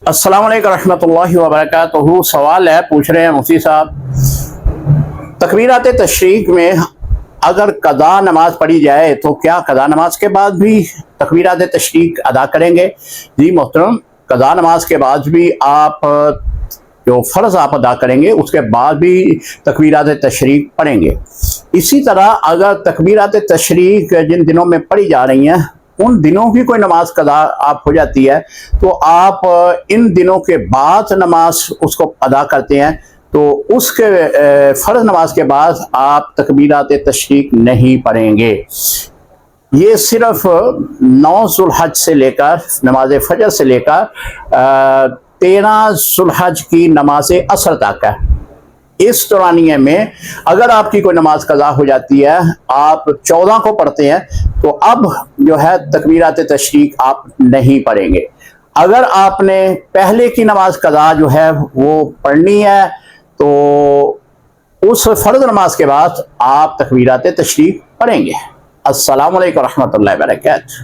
अस्सलाम वालेकुम रहमतुल्लाहि व बरकातुहू। सवाल है, पूछ रहे हैं मुफ्ती साहब, तकबीरात तशरीक में अगर कदा नमाज पढ़ी जाए तो क्या कदा नमाज के बाद भी तकबीरात तशरीक अदा करेंगे? जी मोहतरम, कदा नमाज के बाद भी आप जो फ़र्ज़ आप अदा करेंगे उसके बाद भी तकबीरात तशरीक पढ़ेंगे। इसी तरह अगर तकबीरात तशरीक जिन दिनों में पढ़ी जा रही हैं उन दिनों की कोई नमाज कदा आप हो जाती है तो आप इन दिनों के बाद नमाज उसको अदा करते हैं, तो उसके फ़र्ज नमाज के बाद आप तकबीरात तशरीक नहीं पढ़ेंगे। ये सिर्फ 9 ज़ुल्हज से लेकर नमाज फजर से लेकर 13 ज़ुल्हज की नमाज असर तक है। इस दौरानिए में अगर आपकी कोई नमाज कज़ा हो जाती है, आप 14 को पढ़ते हैं, तो अब जो है तकबीरात तशरीक आप नहीं पढ़ेंगे। अगर आपने पहले की नमाज कज़ा जो है वो पढ़नी है तो उस फ़र्ज़ नमाज के बाद आप तकबीरात तशरीक पढ़ेंगे। अस्सलामु अलैकुम रहमतुल्लाहि व बरकातुहू।